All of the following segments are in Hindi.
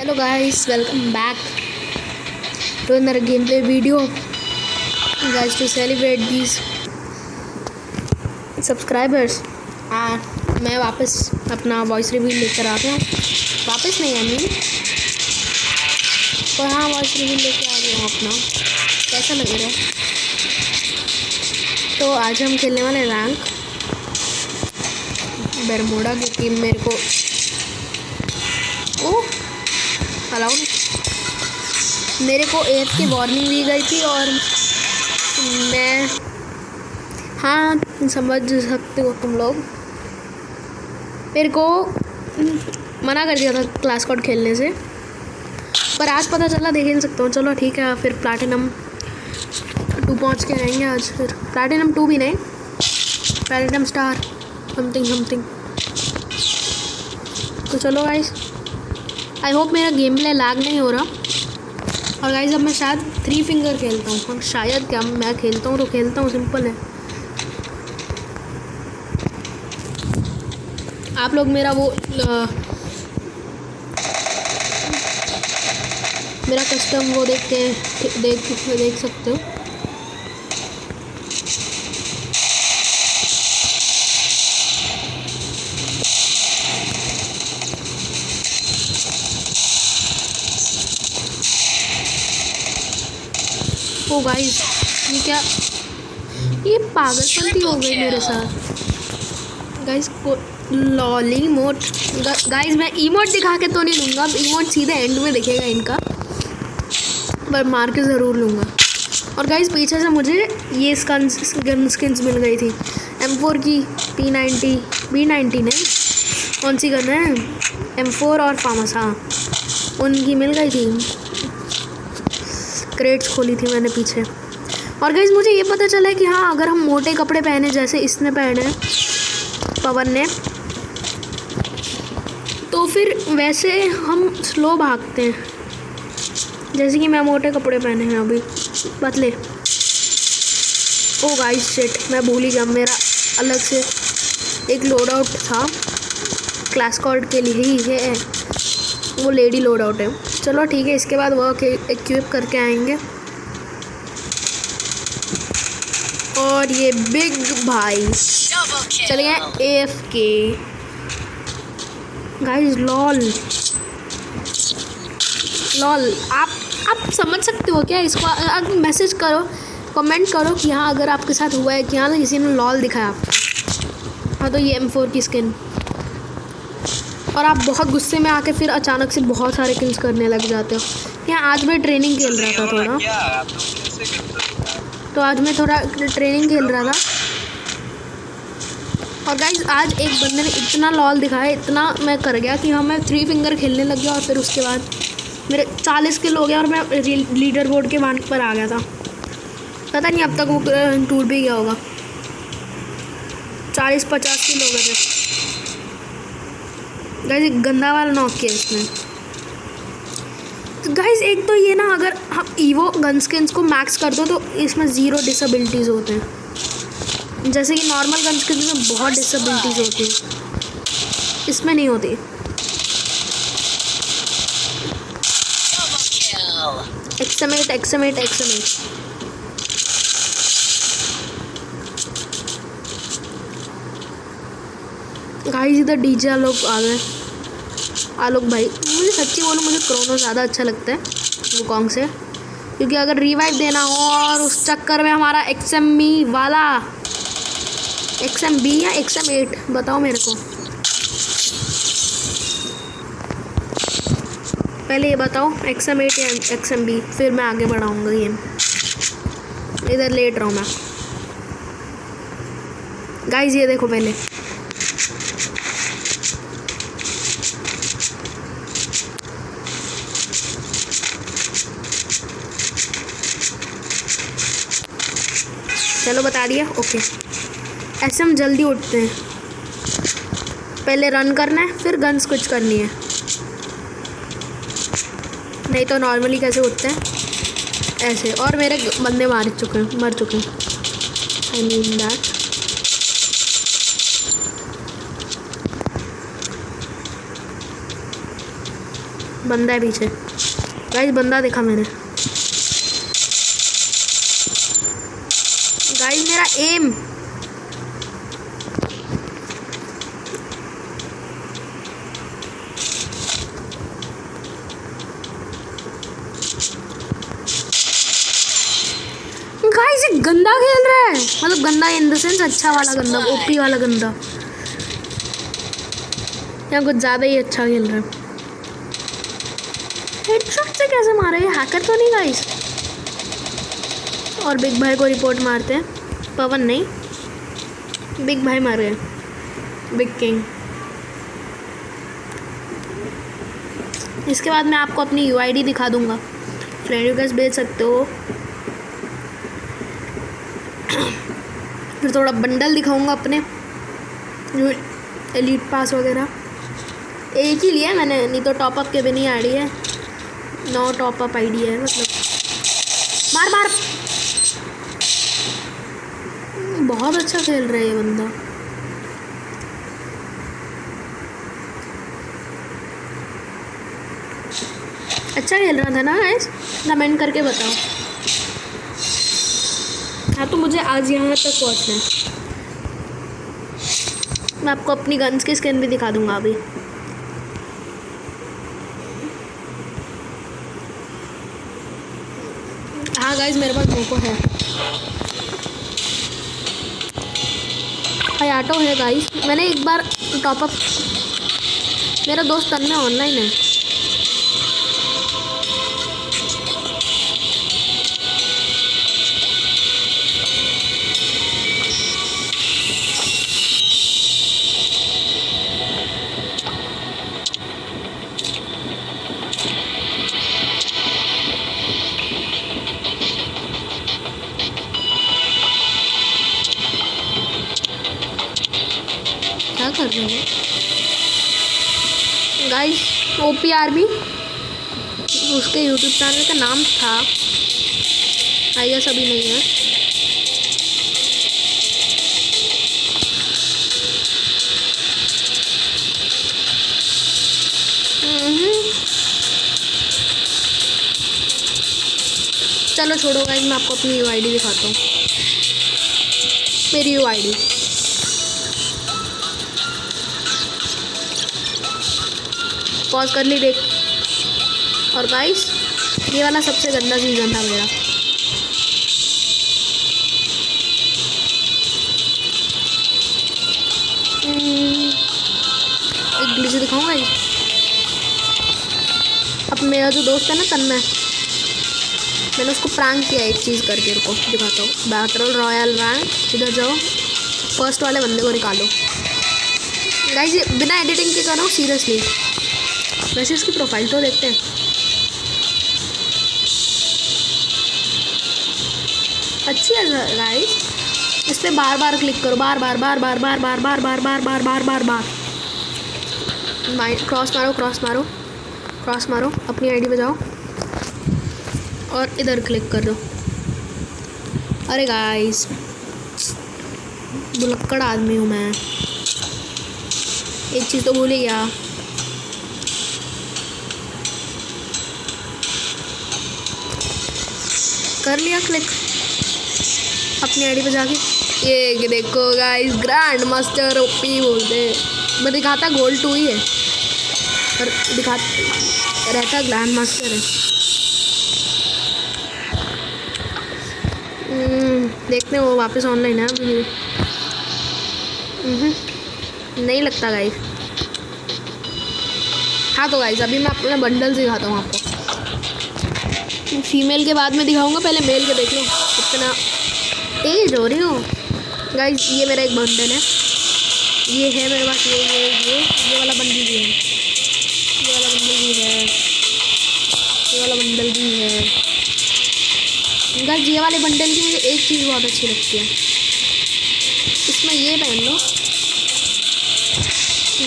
Hello guys, welcome back to another gameplay video. Guys, to celebrate these subscribers, मैं वापस अपना वॉइस रिवील लेकर आ गया हूँ। वापस नहीं आई मीन, पर हाँ वॉइस रिवील लेकर आ गया हूँ अपना। कैसा लग रहा है? तो आज हम खेलने वाले रैंक बरमोडा की टीम। मेरे को अलाउ मेरे को एयर की वार्निंग दी गई थी और मैं समझ सकते हो तुम लोग, मेरे को मना कर दिया था क्लास कोड खेलने से, पर आज पता चला देख नहीं सकता हूँ। चलो ठीक है, फिर प्लैटिनम 2 पहुँच के आएंगे आज। फिर प्लैटिनम 2 भी नहीं, प्लैटिनम स्टार समथिंग। तो चलो गाइस, आई होप मेरा गेम प्ले लैग नहीं हो रहा। और गाइस अब मैं शायद 3 फिंगर खेलता हूँ। हम शायद क्या, मैं खेलता हूँ तो खेलता हूँ, सिंपल है। आप लोग मेरा वो मेरा कस्टम वो देख सकते हो। ओ गाइस, ये क्या, ये पागलपंती हो गई मेरे साथ। गाइस को लॉल इमोट, गाइस मैं इमोट दिखा के तो नहीं लूँगा, इमोट सीधे एंड में दिखेगा इनका, पर मार के ज़रूर लूँगा। और गाइस पीछे से मुझे ये गन स्किन्स मिल गई थी, M4 की, B90 नहीं, कौन सी गन है, M4 और फार्मस, हाँ उनकी मिल गई थी। क्रेट्स खोली थी मैंने पीछे। और गाइस मुझे ये पता चला है कि हाँ, अगर हम मोटे कपड़े पहने जैसे इसने पहने पवन ने, तो फिर वैसे हम स्लो भागते हैं। जैसे कि मैं मोटे कपड़े पहने हैं अभी, पतले। ओ गाइस शिट, मैं भूल ही गया, मेरा अलग से एक लोड आउट था क्लास कोड के लिए ही है, वो लेडी लोड आउट है। चलो ठीक है, इसके बाद वो इक्विप करके आएंगे। और ये बिग भाई चलिए AFK। गाइस लॉल आप समझ सकते हो क्या इसको? आप मैसेज करो, कमेंट करो कि हाँ अगर आपके साथ हुआ है कि हाँ तो किसी ने लॉल दिखाया आपको। हाँ तो ये M4 की स्किन, और आप बहुत गुस्से में आके फिर अचानक से बहुत सारे किल्स करने लग जाते हो। यहाँ आज मैं ट्रेनिंग खेल रहा था थोड़ा, तो आज मैं थोड़ा ट्रेनिंग खेल रहा था। और गाइस आज एक बंदे ने इतना लॉल दिखाया, इतना मैं कर गया कि हाँ मैं 3 फिंगर खेलने लग गया। और फिर उसके बाद मेरे 40 किल हो गया और मैं लीडर बोर्ड के वहाँ पर आ गया था। पता नहीं अब तक वो टूट भी गया होगा। 40-50 किल हो गए थे गाइस, गंदा वाला नॉक किया इसने। तो गाइस एक तो ये ना, अगर हम ईवो गन स्किन्स को मैक्स कर दो तो इसमें 0 डिसेबिलिटीज़ होते हैं। जैसे कि नॉर्मल गन स्किन्स में बहुत डिसेबिलिटीज़ होती हैं, इसमें नहीं होती। XM8 गाइस इधर डीजे आलोक भाई। मुझे सच्ची बोलूँ, मुझे क्रोनो ज़्यादा अच्छा लगता है वुकोंग से, क्योंकि अगर रिवाइव देना हो और उस चक्कर में हमारा XMB वाला, XMB या XM8 बताओ मेरे को, पहले ये बताओ XM8 या XMB, फिर मैं आगे बढ़ाऊँगा गेम। इधर लेट रहा हूँ मैं। गाइस ये देखो पहले, चलो बता दिया, ओके। ऐसे हम जल्दी उठते हैं, पहले रन करना है फिर गन स्विच करनी है, नहीं तो नॉर्मली कैसे उठते हैं ऐसे। और मेरे बंदे मर चुके हैं, आई मीन दैट। बंदा है पीछे गाइस, बंदा देखा मैंने। गाइस मेरा एम, गाइस ये गंदा खेल रहा है, मतलब गंदा इन द सेंस अच्छा वाला गंदा, ओपी वाला गंदा, या कुछ ज़्यादा ही अच्छा खेल रहा है। हेडशॉट से कैसे मारे, ये हैकर तो नहीं गाइस? और बिग भाई को रिपोर्ट मारते हैं, पवन नहीं, बिग भाई मार गए, बिग किंग। इसके बाद मैं आपको अपनी यूआईडी दिखा दूंगा, फ्रेंड रिक्वेस्ट भेज सकते हो। फिर थोड़ा बंडल दिखाऊंगा अपने, जो एलीट पास वगैरह एक ही लिया मैंने, नहीं तो टॉपअप के भी नहीं आईडी है, 9 टॉपअप आईडी है मतलब। मार मार, बहुत अच्छा खेल रहा है ये बंदा। अच्छा खेल रहा था ना गाइस, कमेंट करके बताओ। हाँ तो मुझे आज यहाँ तक पहुँचना है। मैं आपको अपनी गन्स की स्किन भी दिखा दूंगा अभी। हाँ गाइस मेरे पास मोको है, हयाटो है गाइस। मैंने एक बार टॉपअप, मेरा दोस्त तन्ने ऑनलाइन है। क्या कर रहे हो गाइस? OPRB उसके यूट्यूब चैनल का नाम था, आई गेस अभी नहीं है। चलो छोड़ो गाइस, मैं आपको अपनी यूआईडी दिखाता हूँ। मेरी यूआईडी पॉज कर ली, देख। और गाइस ये वाला सबसे गंदा सीज़न था मेरा। एक ग्लिच दिखाऊंगा गाइस। अब मेरा जो दोस्त है ना तन्मय, मैंने उसको प्रैंक किया एक चीज़ करके, रुको दिखाता हूँ। बैटल रॉयल रैंक, इधर जाओ, फर्स्ट वाले बंदे को निकालो। गाइस ये बिना एडिटिंग के कर रहा हूँ सीरियसली। वैसे इसकी प्रोफाइल तो देखते हैं। अच्छी है गाइस, इस पर बार बार क्लिक करो, बार बार बार बार बार बार बार बार बार बार बार बार बार। क्रॉस मारो क्रॉस मारो क्रॉस मारो, अपनी आईडी पे जाओ और इधर क्लिक कर दो। अरे गाइस बुलक्कड़ आदमी हूँ मैं, एक चीज़ तो भूल ही गया। कर लिया क्लिक अपनी आईडी पे जाके। ये देखो गाइस, ग्रैंड मास्टर ओपी बोलते, मैं दिखाता गोल्ड 2 ही है पर दिखा रहता ग्रैंड मास्टर है। देखते हैं वो वापस ऑनलाइन है अभी। नहीं लगता गाइस। हाँ तो गाइस अभी मैं अपना बंडल दिखाता हूँ आपको। फीमेल के बाद में दिखाऊंगा, पहले मेल के देख लो। इतना तेज हो रही हो गाइस। ये मेरा एक बंडल है, ये है मेरे पास, ये वाला बंडल भी है, ये वाला बंडल भी है, ये वाला बंडल भी है गाइस। ये वाले बंडल की मुझे एक चीज़ बहुत अच्छी लगती है, इसमें ये पहन लो,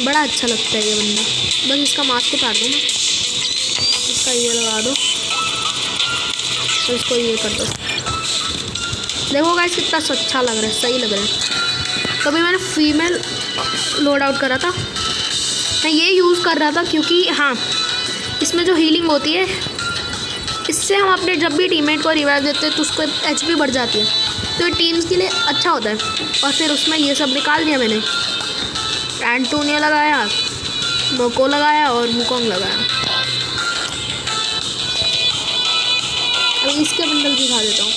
बड़ा अच्छा लगता है ये बंदा। बस इसका मास्क उतार दो ना, इसका ये लगा दो तो इसको ये कर दो। देखो गाइस कितना अच्छा लग रहा है, सही लग रहा है। तो अभी मैंने फीमेल लोड आउट करा था, मैं ये यूज़ कर रहा था क्योंकि हाँ इसमें जो हीलिंग होती है, इससे हम अपने जब भी टीममेट को रिवाइव देते हैं तो उसको एचपी बढ़ जाती है, तो ये टीम्स के लिए अच्छा होता है। और फिर उसमें ये सब निकाल दिया मैंने, एंटोनिया लगाया, मोको लगाया और वुकोंग लगाया। अब इसके बंडल दिखा देता हूँ।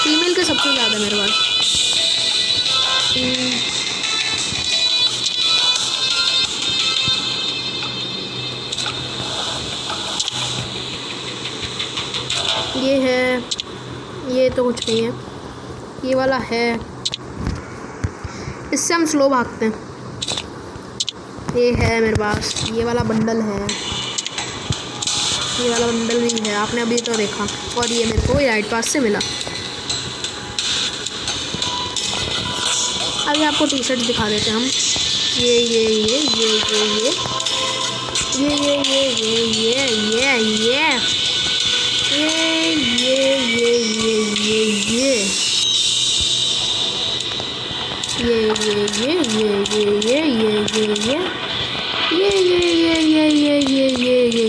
फीमेल के सबसे ज़्यादा मेरे पास। ये है, ये तो कुछ नहीं है, ये वाला है, इससे हम स्लो भागते हैं। ये है मेरे पास, ये वाला बंडल है, ये वाला बंडल भी है, आपने अभी तो देखा। और ये मेरे को राइट पास से मिला। अभी आपको टी शर्ट दिखा देते हैं हम। ये ये ये ये ये ये ये ये ये ये ये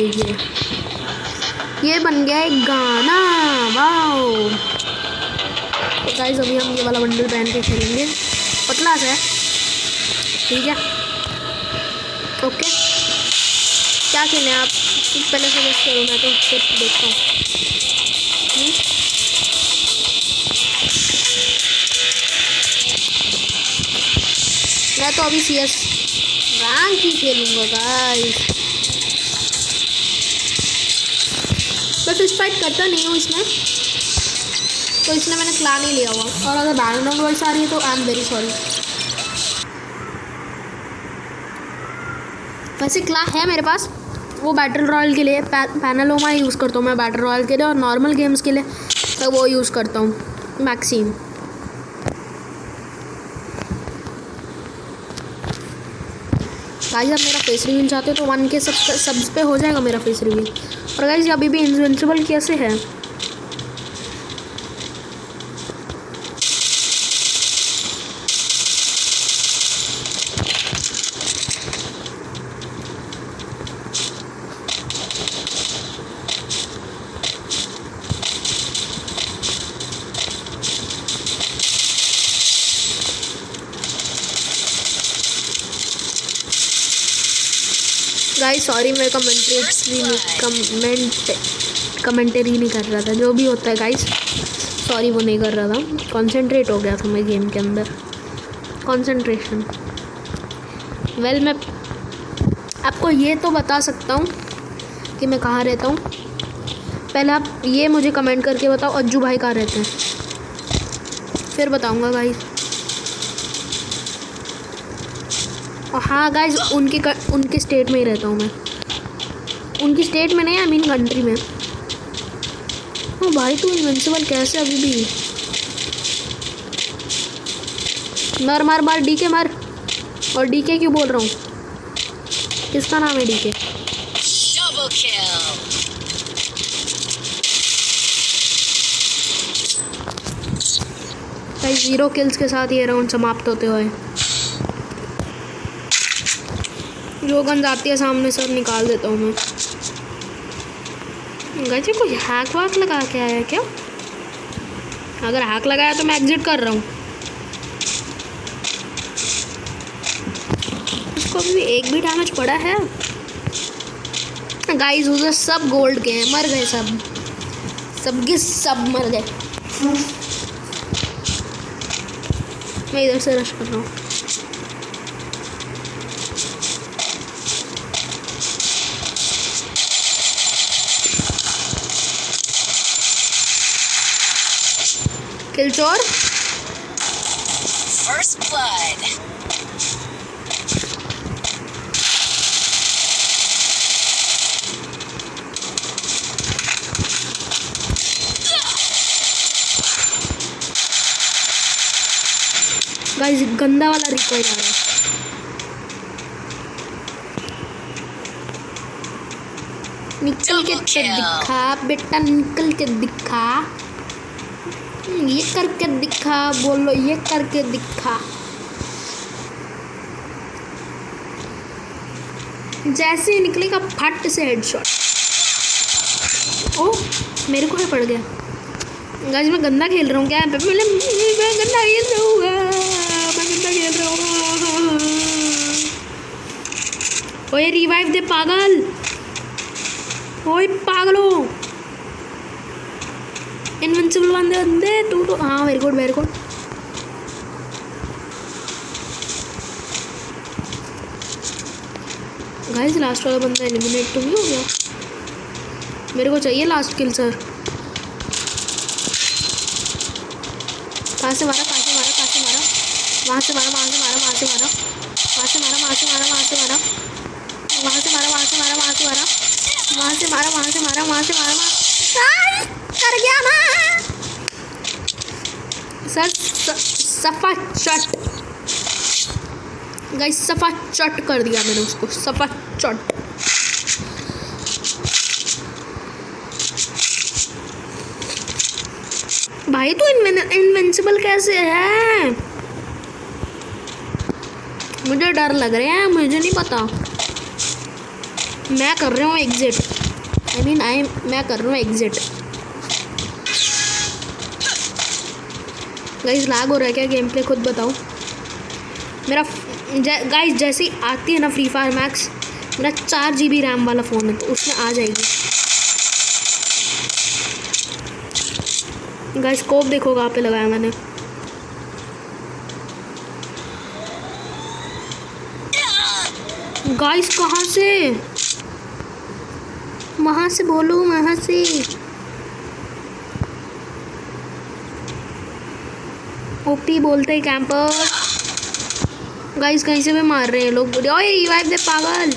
ये ये बन गया एक गाना। वाओ। तो गाइस अभी हम ये वाला बंडल पहन के खेलेंगे, पतला सा है, ठीक है। ओके, क्या खेलें आप पहले सजेस्ट करो, मैं तो सिर्फ देखता हूँ। मैं तो अभी CS रैंक ही खेलूँगा गाइस। मैं फिश फाइट करता नहीं हूँ इसमें, तो इसलिए मैंने क्ला नहीं लिया हुआ। और अगर बैकग्राउंड वॉइस आ रही है तो आई एम वेरी सॉरी। वैसे क्ला है मेरे पास, वो बैटल रॉयल के लिए पैनालोमा यूज़ करता हूँ मैं बैटल रॉयल के लिए, और नॉर्मल गेम्स के लिए तो वो यूज़ करता हूँ मैक्सिम। गाइस आप मेरा फेस रिवील चाहते हो तो 1K सब्स पे हो जाएगा मेरा फेस रिवील। और गाइस अभी भी इनविंसिबल कैसे है? गाइस सॉरी मैं कमेंटरी नहीं कर रहा था, जो भी होता है गाइस सॉरी वो नहीं कर रहा था, कंसंट्रेट हो गया था मैं गेम के अंदर, कंसंट्रेशन। वेल मैं आपको ये तो बता सकता हूँ कि मैं कहाँ रहता हूँ। पहले आप ये मुझे कमेंट करके बताओ अज्जू भाई कहाँ रहते हैं, फिर बताऊँगा गाइस। और हाँ गाइस उनके स्टेट में ही रहता हूँ मैं, उनकी स्टेट में नहीं, आई मीन कंट्री में। ओ भाई तू इनविंसिबल कैसे अभी भी? मर मार मार डीके मार। और डीके क्यों बोल रहा हूँ, किसका नाम है डीके? गाइस 0 किल्स के साथ ये राउंड समाप्त होते हुए, जो गंद आती है सामने सब निकाल देता हूँ मैं। गाइस कोई हैक वैक लगा के आया क्या? अगर हैक लगाया तो मैं एग्जिट कर रहा हूँ। उसको अभी एक भी डैमेज पड़ा है? गाइस उधर सब गोल्ड के हैं, मर गए सबके सब मर गए। मैं इधर से रश कर रहा हूँ। किलचोर फर्स्ट ब्लड। गाइस गंदा वाला रिकॉइल आ रहा है। निकल के दिखा बेटा, निकल के दिखा, ये करके दिखा, बोलो ये करके दिखा। जैसे ही निकलेगा फट से हेडशॉट। ओ मेरे को है पड़ गया। गाइस मैं गंदा खेल रहा हूँ क्या? मैं गंदा खेल रहा हूँ, मैं गंदा खेल रहा हूँ। ओए रिवाइव दे पागल, ओए पागलो, इनविंसिबल बंदे बंदे तू तो। हाँ very good very good. Guys last वाला बंदा एलिमिनेट तो नहीं हो गया? मेरे को चाहिए लास्ट किल सर। कहाँ से मारा, कहाँ से मारा, कहाँ से मारा? वहाँ से मारा, वहाँ से मारा, वहाँ से मारा, वहाँ से मारा, वहाँ से मारा, वहाँ से मारा, वहाँ से मारा, वहाँ से मारा, वहाँ से मारा, वहाँ से मारा, वहाँ से मारा, वहाँ से मारा, कर गया ना सर। सफा चट गाइस, सफा चट कर दिया मैंने उसको, सफा चट। भाई तू इनविंसिबल कैसे है? मुझे डर लग रहा है, मुझे नहीं पता। मैं कर रहा हूँ एग्जिट, मैं कर रहा हूँ एग्जिट। गाइस लैग हो रहा है क्या गेम प्ले? खुद बताओ। मेरा गाइस जैसे ही आती है ना फ्री फायर मैक्स, मेरा 4 GB रैम वाला फ़ोन है तो उसमें आ जाएगी। गाइस स्कोप देखो कहाँ पे लगाया मैंने। गाइस कहाँ से? वहाँ से बोलो, वहाँ से। ओपी बोलते ही कैंपर। गाइस कहीं से भी मार रहे हैं लोग। ओए रिवाइव दे पागल।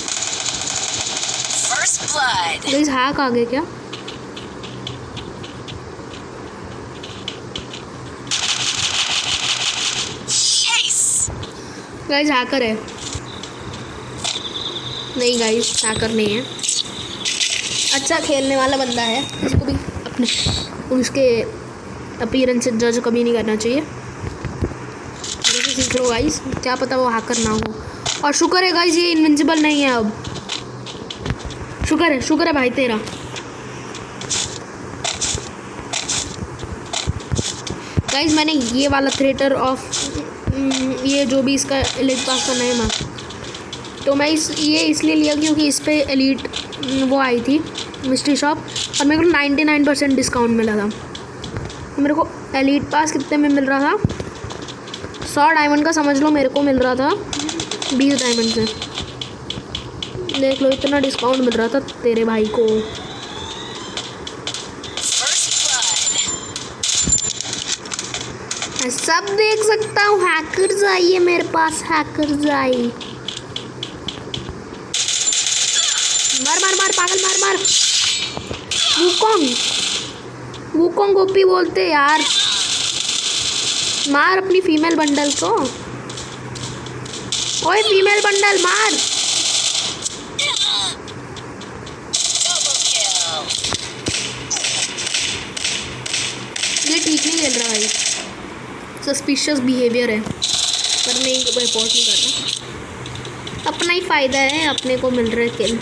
गाइस हैक आ गए क्या? गाइस हैकर है। नहीं गाइस हैकर नहीं है, अच्छा खेलने वाला बंदा है। इसको भी अपने उसके अपीयरेंस से जज कभी नहीं करना चाहिए। मेरे से सीख लो गाइस, क्या पता वो हैकर ना हो। और शुक्र है गाइस ये इनविंसिबल नहीं है अब। शुक्र है भाई तेरा। गाइस मैंने ये वाला थ्रेटर ऑफ ये जो भी इसका एलिट पास का नेम है, तो मैं ये इसलिए लिया क्योंकि इस पे एलिट वो आई थी मिस्ट्री शॉप, और मेरे को 99% डिस्काउंट मिला था। तो मेरे को एलिट पास कितने में मिल रहा था? 100 डायमंड का समझ लो मेरे को मिल रहा था 20 डायमंड से। देख लो इतना डिस्काउंट मिल रहा था तेरे भाई को। मैं सब देख सकता हूँ। हैकर्स आई है मेरे पास, हैकर्स आई। मार मार मार पागल, मार मार। वुकोंग ओपी बोलते यार। मार अपनी फीमेल बंडल को। ओए फीमेल बंडल मार। ये ठीक नहीं खेल रहा भाई, सस्पिशियस बिहेवियर है, पर नहीं रिपोर्ट नहीं करना। अपना ही फ़ायदा है, अपने को मिल रहा है किल।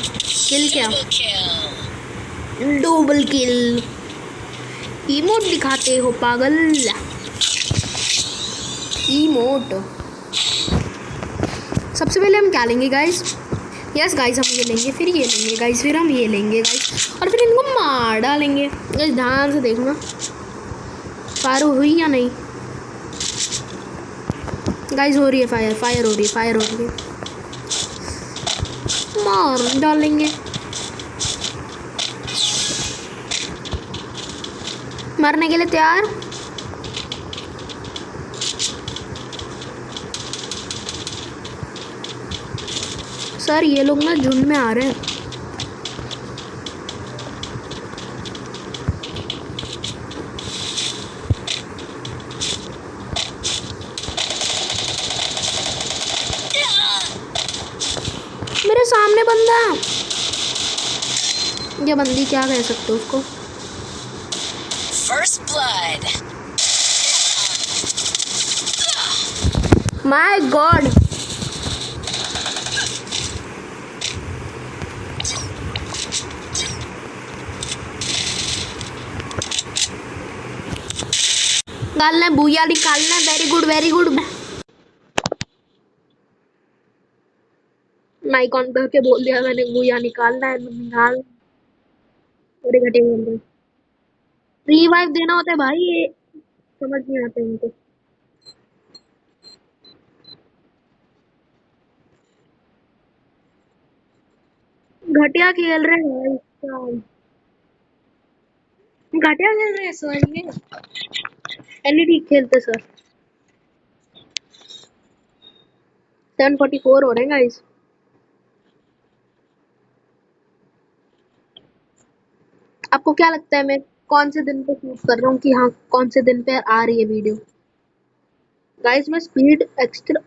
किल क्या? Double kill. इमोट दिखाते हो पागल, इमोट। सबसे पहले हम क्या लेंगे गाइस? यस गाइस हम ये लेंगे, फिर ये लेंगे गाइस, फिर हम ये लेंगे गाइस, और फिर इनको मार डालेंगे। गाइस ध्यान से देखना फायर हुई या नहीं। गाइस हो रही है फायर, फायर हो रही है, फायर हो रही है। मार डालेंगे। मरने के लिए तैयार? सर ये लोग ना झुंड में आ रहे हैं। मेरे सामने बंदा, या बंदी क्या कह सकते हो उसको। First blood. माय गॉड गालना है, भूया निकालना है। Very good very good. Mic on करके बोल दिया मैंने, भूया निकालना है, निकाल। बड़े घटे बोल रहे। रिवाइव देना होता है भाई, ये समझ नहीं आता इनको। घटिया खेल रहे हैं भाई। घटिया खेल रहे हैं सर ये। एनी ठीक खेलते सर। 744 हो रहे हैं गाइस। आपको क्या लगता है मैं कौन से दिन पे शूट कर रहा हूँ कि हाँ कौन से दिन पे आ रही है वीडियो? गाइस मैं स्पीड एक्स्ट्रा,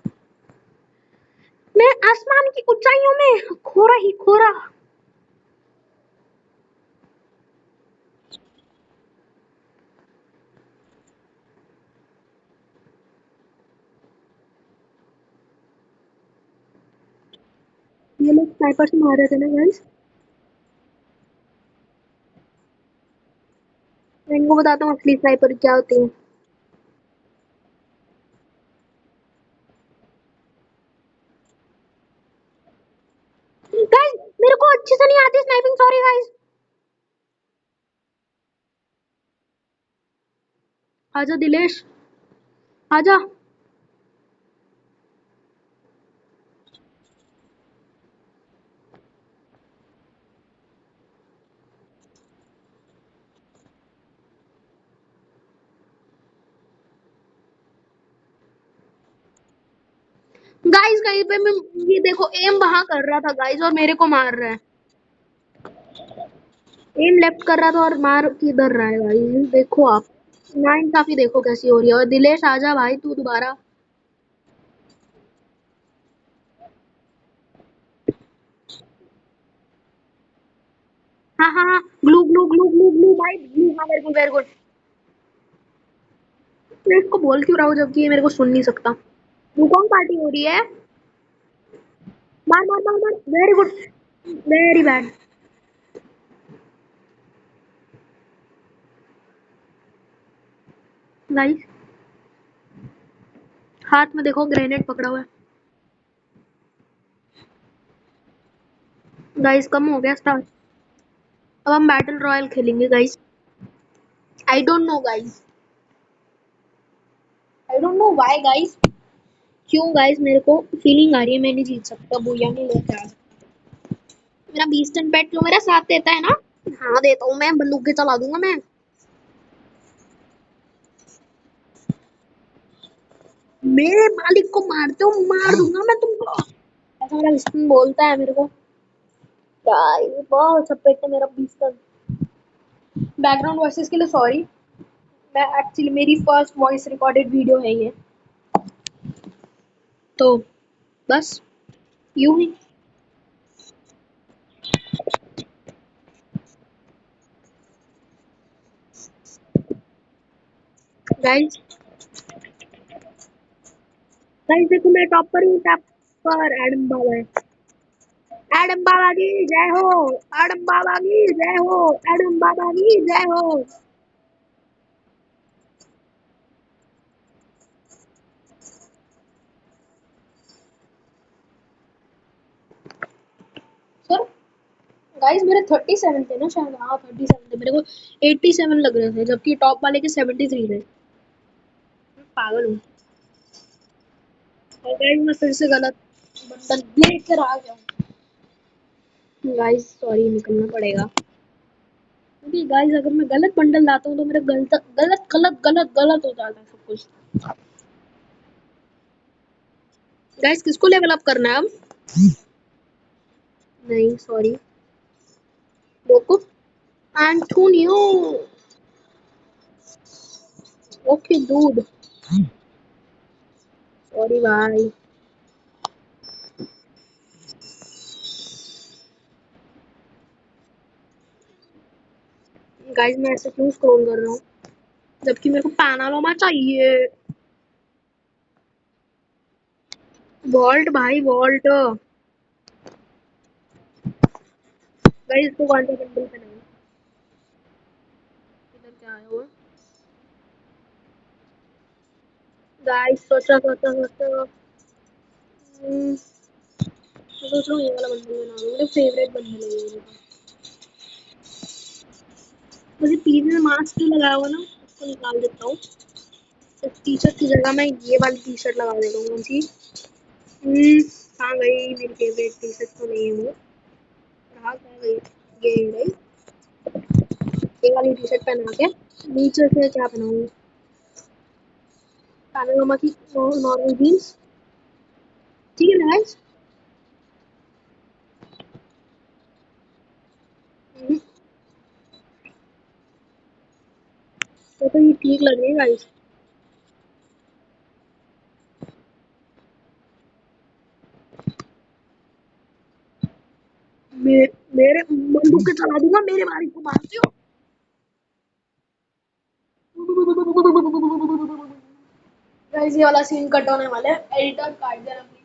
मैं आसमान की ऊंचाइयों में खोरा ही खोरा। ये लोग स्नाइपर से मार रहे थे ना गाइस। मैं इनको बताता हूँ असली स्नाइपर क्या होती है। गाइस मेरे को अच्छे से नहीं आती स्नाइपिंग, सॉरी गाइस। आजा दिलेश, आजा। गाइस कहीं पे मैं, ये देखो एम वहां कर रहा था गाइस और मेरे को मार रहा है। एम लेफ्ट कर रहा था और मार किधर रहा है भाई, देखो आप। नाइंसाफी देखो कैसी हो रही है। और दिलेश आजा भाई तू दोबारा। हाँ हाँ हाँ, glue glue glue glue glue भाई ग्लू, हाँ वेरी गुड वेरी गुड। मैं इसको बोल क्यों रहा हूँ जबकि ये मेरे को सुन नहीं सकता। कौन पार्टी हो रही है? मार मार मार मार, very good. Very bad. Guys हाथ में देखो ग्रेनेड पकड़ा हुआ है। गाइस कम हो गया स्टार्ट। अब हम बैटल रॉयल खेलेंगे guys. I don't know guys, I don't know why guys. क्यों गाइस मेरे को फीलिंग आ रही है मैं नहीं जीत सकता, बुया नहीं लेके आ सकता। मेरा बीस्टन पेट जो मेरा साथ देता है ना। हाँ देता हूँ, मैं बंदूक के चला दूंगा मैं। मेरे मालिक को मारते हो, मार दूंगा मैं तुमको। ऐसा मेरा बीस्टन बोलता है मेरे को। गाइस बहुत सब पेट है मेरा बीस्टन। बैकग्राउंड वॉइसेस के लिए सॉरी। मैं एक्चुअली मेरी फर्स्ट वॉइस रिकॉर्डेड वीडियो है ये। तो बस यूं ही। गाइस गाइस देखो मैं टॉप पर हूँ, टॉप पर एडम बाबा है। एडम बाबा की जय हो। एडम बाबा की जय हो। एडम बाबा की जय हो। सर गाइस मेरे 37 थे ना शायद, हाँ 37 थे मेरे को। 87 लग रहे थे जबकि टॉप वाले के 73 थे। पागल हूँ। और गाइस मैं फिर से गलत बंडल लेकर आ गया हूँ। गाइस सॉरी निकलना पड़ेगा क्योंकि गाइस अगर मैं गलत बंडल लाता हूँ तो मेरा गलत गलत गलत गलत गलत हो जाता है सब कुछ। गाइस किसको लेवल अप करना है अब? नहीं सॉरी। रोको। एंटोनियो। Okay dude. सॉरी भाई। गाइस मैं ऐसे क्यों स्क्रॉल कर रहा हूँ जबकि मेरे को पैनालोमा चाहिए। वॉल्ट भाई वॉल्ट। गाइस इसको कौन सा बंडल पहना है? इधर क्या आया हुआ? गाइस सोचा सोचा सोचा मैं सोच रहा हूँ ये वाला बंडल बना लूँ, मेरा फेवरेट बंडल है ये वाला। मुझे पीछे में मास्क जो लगाया हुआ ना उसको निकाल देता हूँ। टी शर्ट की जगह मैं ये वाली टी शर्ट लगा देता हूँ। कौन सी? हम्म, कहाँ गई मेरी फेवरेट टी शर्ट? तो नहीं है वो, कहाँ कहाँ गई? ये रही। ये वाली टी शर्ट पहना के नीचे से क्या पहनाऊँ? पैनारोमा की नॉर्मल जीन्स, ठीक है ना गाइस? तो ये ठीक लग रही है गाइस। मेरे मेरे बंदूक के चला दूंगा, मेरे भाई को मारती हो। गाइस ये वाला सीन कट होने वाला है, एडिटर काट देना प्लीज।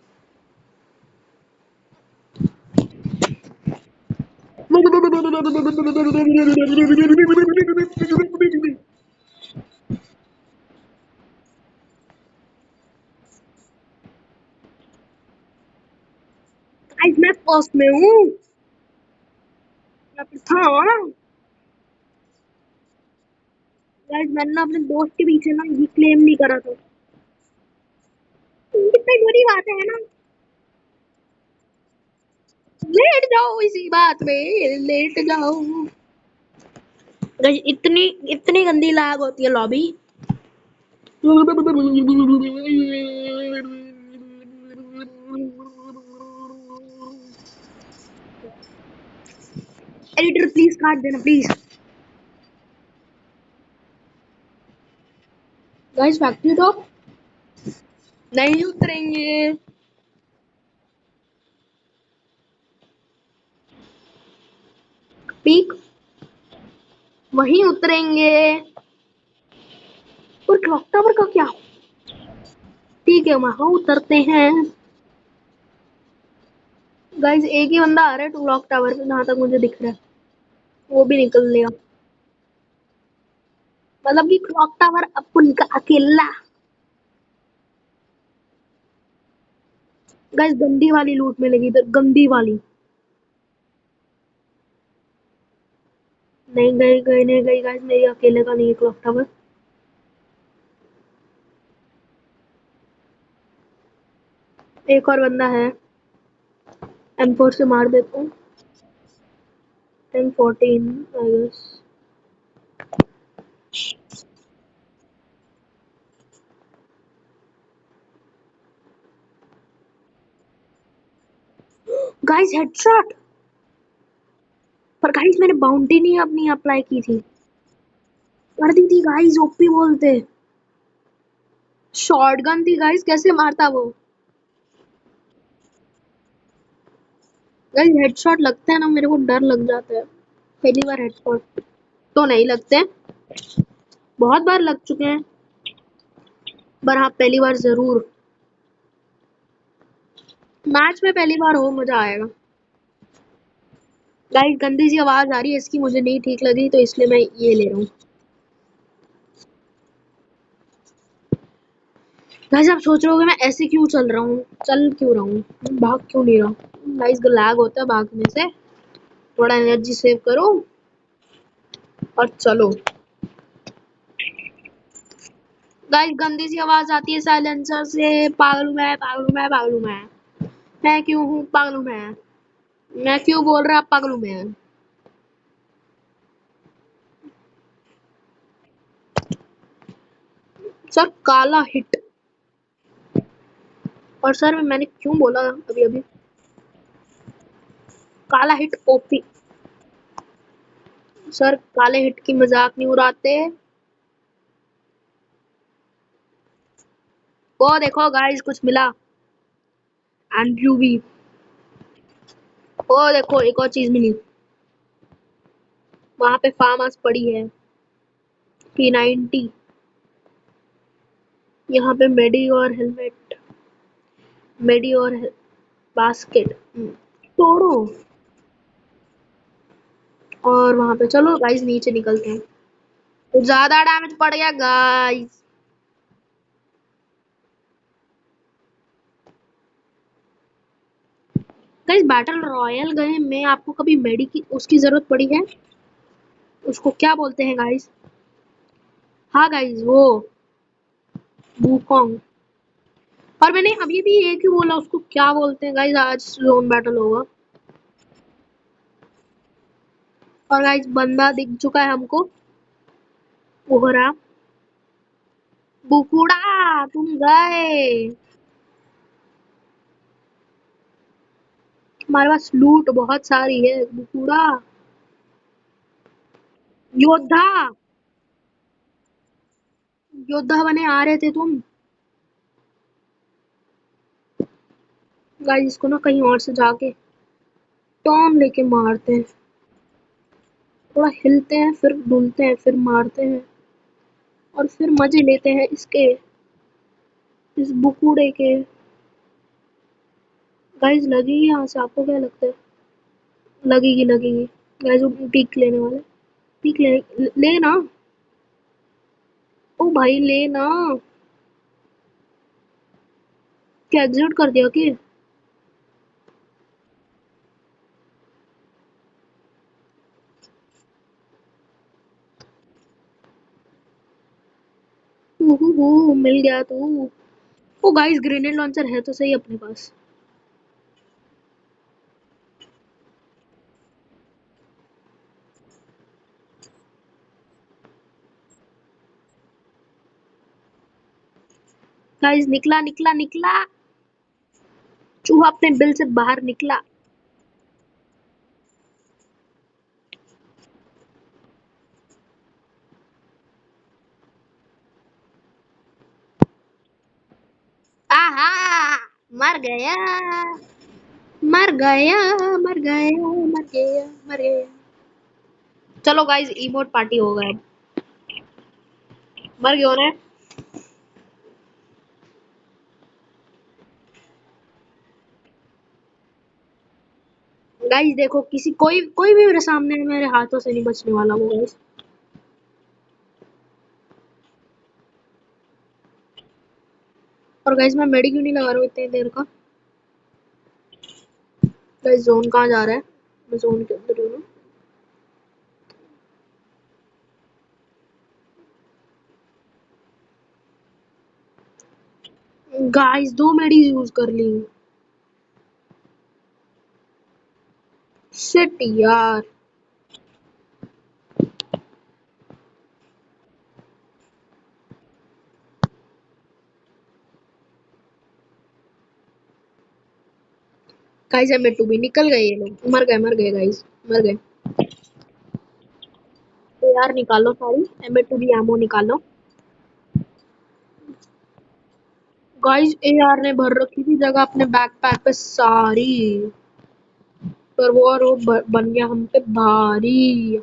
गाइस मैं फर्स्ट में हूँ, मैं था। गाइस मैंने ना अपने दोस्त के पीछे ना ये क्लेम नहीं करा था। कितनी बुरी बात है ना। लेट जाओ इसी बात में, लेट जाओ। गाइस इतनी इतनी गंदी लैग होती है लॉबी। एडिटर प्लीज काट देना प्लीज। गाइस फैक्ट्री टॉप नहीं उतरेंगे। पीक वहीं उतरेंगे। और क्लॉक टावर का क्या? ठीक है वहां उतरते हैं। गाइस एक ही बंदा आ रहा है क्लॉक टावर पे जहां तक मुझे दिख रहा है, वो भी निकल लिया। मतलब कि क्लॉक टावर अपन का अकेला। गाइस गंदी वाली लूट मिलेगी इधर, गंदी वाली। नहीं गई गई नहीं गई गाइस, मेरी अकेले का नहीं है क्लॉक टावर। एक और बंदा है, M4 से मार देता हूँ। 10-14 आई गेस। Guys headshot. पर गाइस मैंने बाउंटी नहीं अपनी अप्लाई की थी, कर दी थी गाइस। ओपी बोलते, शॉटगन थी गाइस, कैसे मारता वो। गाइस हेडशॉट लगता है ना मेरे को डर लग जाता है। पहली बार हेडशॉट तो नहीं लगते हैं, बहुत बार लग चुके हैं, पर हाँ पहली बार जरूर। मैच में पहली बार हो, मजा आएगा। गाइस गंदी सी आवाज आ रही है इसकी, मुझे नहीं ठीक लगी तो इसलिए मैं ये ले रहा हूँ। गाइस आप सोच रहे होगे मैं ऐसे क्यों चल रहा हूँ, चल क्यों रहा हूँ, भाग क्यों नहीं रहा हूँ। गाइस लैग होता है भागने से, थोड़ा एनर्जी सेव करो और चलो। गाइस गंदी सी आवाज आती है साइलेंसर से, पागल हूँ मैं, पागल हूँ मैं, पागल हूँ मैं क्यों हूँ पागल हूँ मैं क्यों बोल रहा पागल हूँ मैं। सर काला हिट, और सर मैंने क्यों बोला अभी अभी काला हिट ओपी। सर काले हिट की मजाक नहीं उड़ाते। वो देखो गाइस कुछ मिला, एंड्रयू भी। वो देखो एक और चीज मिली, वहां पे फार्म हाउस पड़ी है P90। यहाँ पे मेडी और हेलमेट, मेडी और बास्केट तोड़ो। और वहां पे चलो गाइस नीचे निकलते हैं। तो ज्यादा डैमेज पड़ गया गाइस। गाइस बैटल रॉयल गए में आपको कभी मेडी की उसकी जरूरत पड़ी है? उसको क्या बोलते हैं गाइस? हाँ गाइस वो वूकोंग। और मैंने अभी भी एक ही बोला, उसको क्या बोलते हैं गाइस? आज जोन बैटल होगा। और गाइस बंदा दिख चुका है हमको। वो हो रहा बुकुड़ा, तुम गए। हमारे पास लूट बहुत सारी है बुकुड़ा। योद्धा, योद्धा बने आ रहे थे तुम। गाइस इसको ना कहीं और से जाके टर्न लेके मारते हैं। थोड़ा हिलते हैं फिर डुलते हैं फिर मारते हैं और फिर मजे लेते हैं इसके, इस बुकुड़े के। गाइस लगेगी यहाँ से, आपको क्या लगता है? लगेगी लगेगी। गाइस वो पीक लेने वाले, पीक ले ना। ओ भाई ले ना। क्या एग्जिट कर दिया कि? मिल गया तू। ओ गाइस ग्रेनेड लॉन्चर है तो सही अपने पास। गाइस निकला निकला निकला। चूहा अपने बिल से बाहर निकला। आहा, मर गया मर गया मर गया मर गया मर गया। चलो गाइस इमोट पार्टी हो गया। मर गया ना। गाइस देखो किसी कोई कोई भी मेरे सामने मेरे हाथों से नहीं बचने वाला वो गाइस। और गाइस मैं मेडी क्यों नहीं लगा रहा हूँ इतनी देर का? गाइस जोन कहाँ जा रहा है? मैं जोन के अंदर हूँ। गाइस 2 मेडीज यूज कर ली। शिट यार। गाइस एम टू भी निकल गए ये लोग, मर गए गाइस, मर गए। तो यार निकालो सारी एम टू भी एमओ निकालो। गाइस एआर ने भर रखी थी जगह अपने बैकपैक पे सारी, पर वो और वो बन गया हम पे भारी।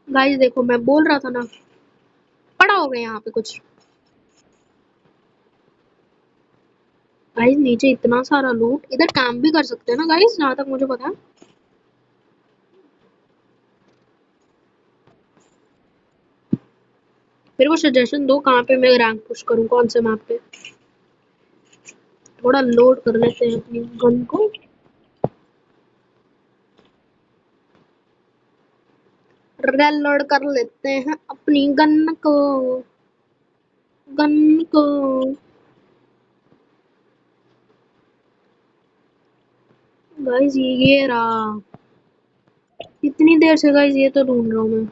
गाइस देखो मैं बोल रहा था ना, पड़ा हो गया यहाँ पे कुछ। गाइस नीचे इतना सारा लूट, इधर काम भी कर सकते हैं ना गाइस, जहाँ तक मुझे पता है। मेरे को सजेशन दो कहाँ पे मैं रैंक पुश करूँ, कौन से मैप पे। थोड़ा लोड कर लेते हैं अपनी गन को। लोड कर लेते हैं अपनी गन को, गन को। गाइस ये रहा। इतनी देर से गाइस ये तो ढूंढ रहा हूँ मैं।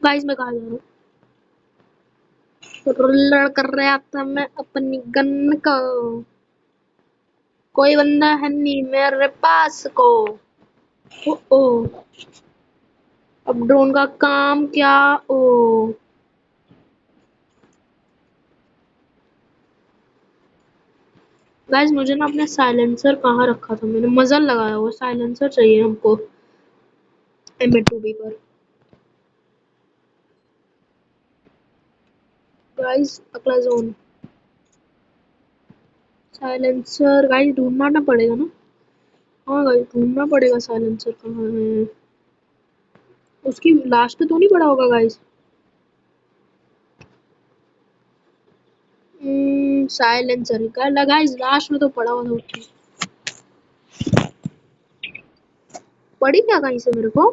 गाइस मैं कहाँ जा रहा हूँ? रोलर कर रहा था मैं अपनी गन को। कोई बंदा है नहीं मेरे पास को। ओ, ओ। अब ड्रोन का काम क्या? ओ गाइस मुझे ना अपना साइलेंसर कहाँ रखा था मैंने, मजल लगाया हुआ साइलेंसर चाहिए हमको एम टू बी पर। गाइस अगला जोन साइलेंसर गाइस ढूंढना पड़ेगा ना। हाँ गाइस ढूंढना पड़ेगा साइलेंसर कहाँ है। उसकी लास्ट पे तो नहीं पड़ा होगा गाइस। साइलेंसर का गाइस लास्ट में तो पड़ा हुआ था उसकी। पड़ी क्या गाइस है मेरे को।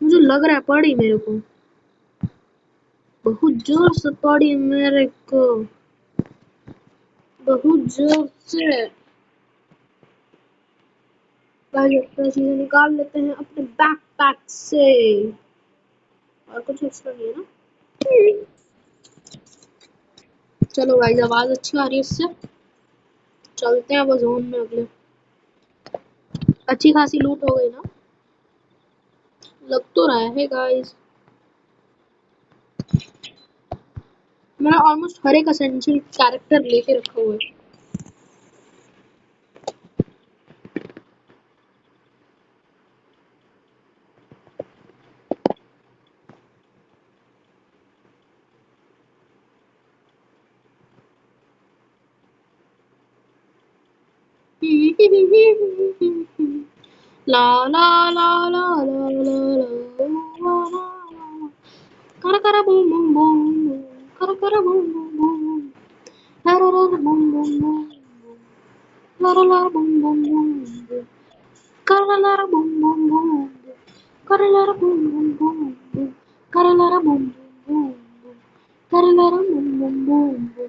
मुझे लग रहा है पड़ी मेरे को। बहुत जोर से पड़ी मेरे को। बहुत जोर से। गाइस अपना चीजें निकाल लेते हैं अपने बैकपैक से। और कुछ एक्स्ट्रा नहीं है ना। चलो गाइस आवाज अच्छी आ रही है इससे। चलते हैं वो जोन में अगले। अच्छी खासी लूट हो गई ना। लग तो रहा है गाइस। मैंने ऑलमोस्ट हर एक एसेंशियल कैरेक्टर लेके रखा हुआ है। ला ला ला ला ला ला ला ला करा करा बूम बूम बूम करा करा बूम बूम बूम ला ला ला बूम बूम बूम ला ला ला बूम बूम बूम करा ला ला बूम बूम बूम करा ला ला बूम बूम बूम करा ला ला बूम बूम बूम करा ला ला बूम बूम बूम।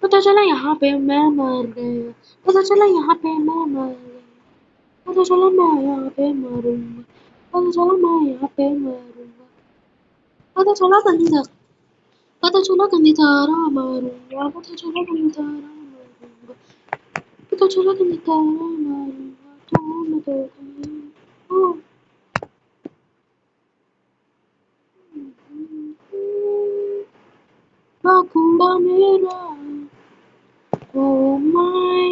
पता चला यहाँ पे मैं मर गया। पता चला यहाँ पे मैं मर गया। पता चला मैं यहाँ पे मरूंगा। पता चला मैं यहाँ पे मरूंगा। पता चला बंदा। पता चला कभी तारा मारूंगा। पता चला कभी तारा मारूंगा। पता चला कभी तारा मारूंगा। तुम तो कहीं हो। बाकुड़ा मेरा ओ माय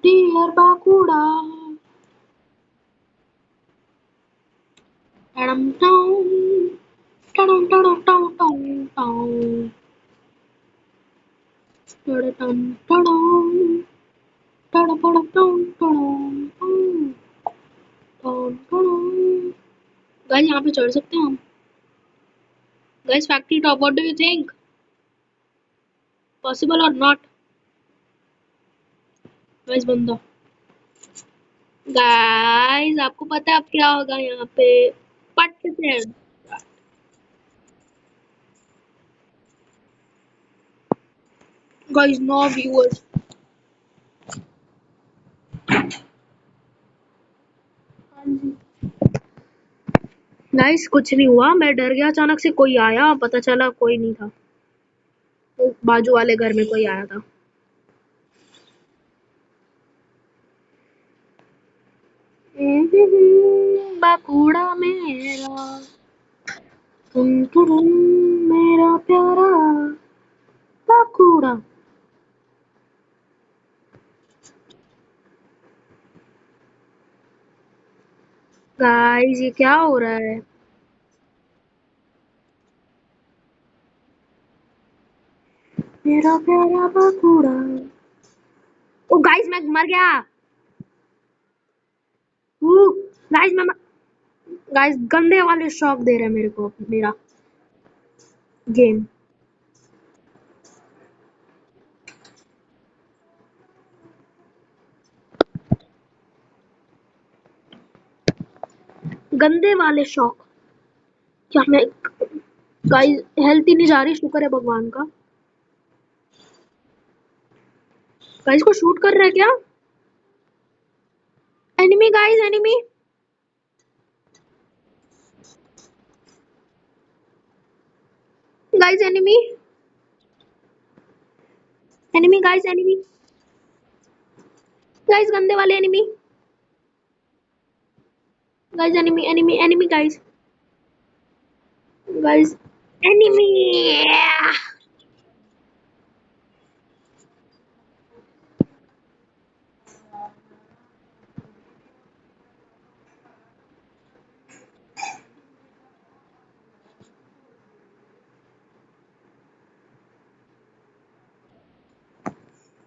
डियर बाकुड़ा टडम टम टडम टडम टम टम टम टडम टडम टडम टडम टम टडम टम टडम। गाइस यहाँ पे चढ़ सकते हैं हम। Guys factory top what do you think possible और नॉट। गाइस बंदा। गाइस आपको पता है अब क्या होगा यहाँ पे। पट से। Guys no viewers. हाँ जी। गाइस कुछ नहीं हुआ मैं डर गया अचानक से कोई आया पता चला कोई नहीं था। तो बाजू वाले घर में कोई आया था। बाकुड़ा मेरा तुम तुम मेरा प्यारा बाकुड़ा। गाइस ये क्या हो रहा है। मेरा प्यारा बाकुड़ा। ओ गाइस मैं मर गया। गाइस मैं गाइस गंदे वाले शॉक दे रहा है मेरे को मेरा गेम। गंदे वाले शौक। क्या मैं गाइस हेल्थ ही नहीं जा रही शुक्र है भगवान का। गाइस को शूट कर रहा है क्या। Enemy guys enemy. Guys enemy. Enemy guys enemy. Guys गंदे वाले enemy. Guys enemy enemy enemy guys. Guys enemy.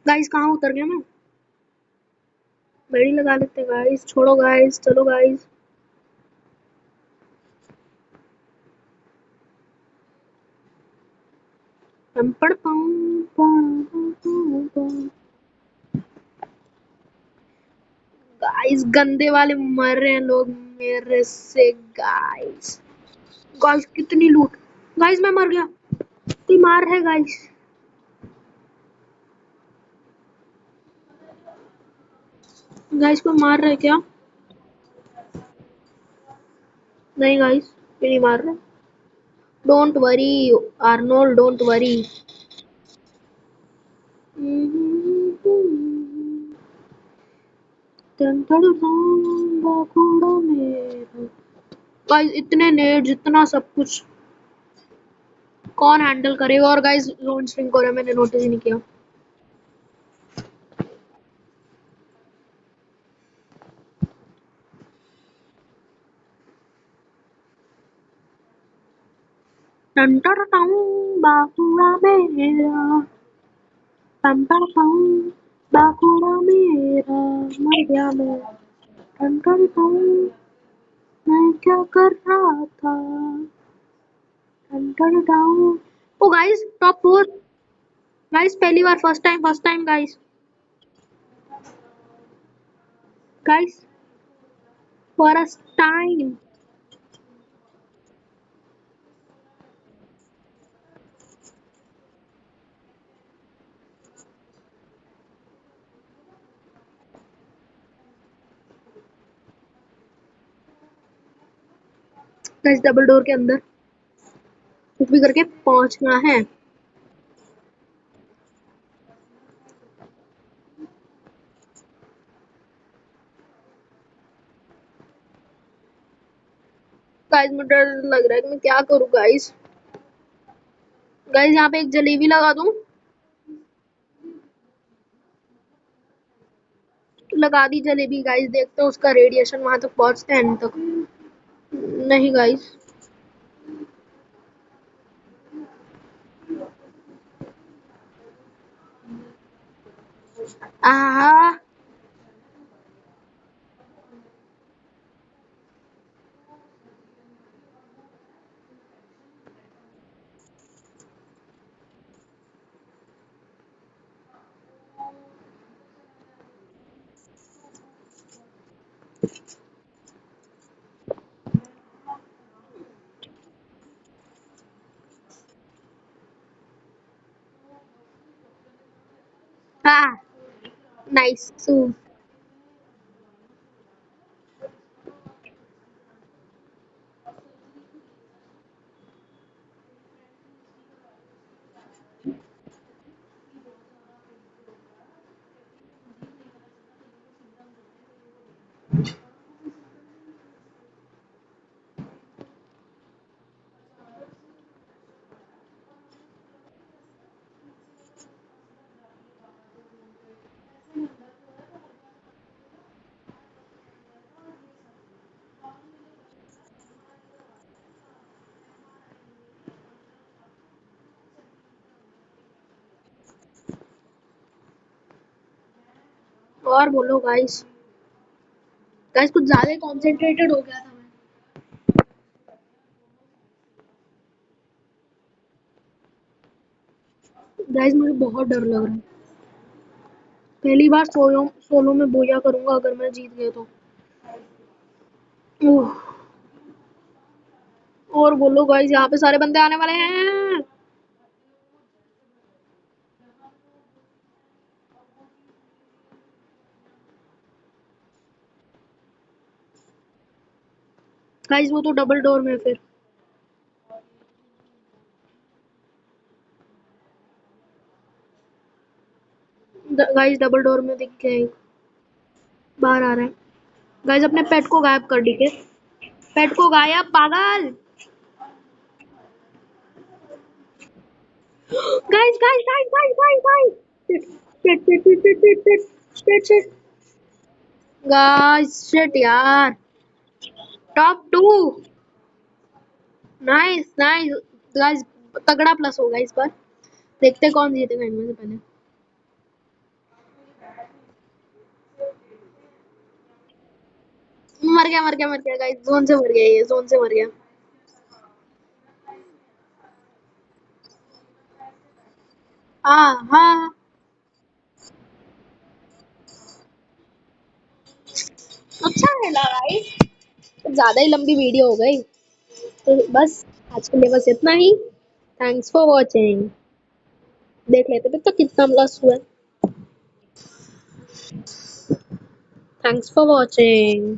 Guys कहाँ उतर गया मैं? बेड़ी लगा लेते हैं गाइस, छोड़ो गाइस, चलो गाइस। हम पढ़ पाऊँ गाइस, गंदे वाले मर रहे हैं लोग मेरे से गाइस। गाइस कितनी लूट। गाइस मैं मर गया। कोई मार है गाइस। गाइस को मार रहा है क्या? नहीं गाइस, कोई नहीं मार रहा। Don't worry Arnold, don't worry. Guys इतने नेट, जितना सब कुछ कौन हैंडल करेगा? और गाइस जोन स्ट्रिंग को मैंने नोटिस ही नहीं किया। बाकुड़ा मेरा, बाकुड़ा मेरा, मर गया मैं। मैं क्या कर रहा था? ओ गाइस टॉप 4। गाइस पहली बार, first time guys. Guys first time. Guys double door के अंदर कुछ भी करके पहुंचना है। गाइस मुझे डर लग रहा है कि मैं क्या करूं गाइस। गाइस यहाँ पे एक जलेबी लगा दूं? लगा दी जलेबी गाइस, देखते हैं उसका रेडिएशन वहां तक पहुंचते हैं एंड तक। नहीं गाइस। आहा। हाँ नाइस। और बोलो गाइस। गाइस कुछ ज्यादा कॉन्सेंट्रेटेड हो गया था मैं। गाइस मुझे बहुत डर लग रहा है। पहली बार सोलो में बोया करूंगा अगर मैं जीत गया तो। उह, और बोलो गाइस, यहाँ पे सारे बंदे आने वाले हैं। गाइस वो तो डबल डोर में फिर। गाइस डबल डोर में दिख गया एक, बाहर आ रहा है। गाइस अपने पेट को गायब कर दी के। पेट को गायब पागल। Guys guys guys guys guys guys. Shit shit shit shit shit shit shit shit. Guys shit यार। टॉप 2। Nice nice. गाइस तगड़ा प्लस होगा इस बार। देखते हैं कौन जीतेगा इनमें से पहले। मर गया गाइस, जोन से मर गया, ये जोन से मर गया। हाँ हाँ। अच्छा खेला गाइस, ज्यादा ही लंबी वीडियो हो गई, तो बस आज के लिए बस इतना ही। Thanks for watching. देख लेते हैं तो कितना प्लस हुआ। Thanks for watching.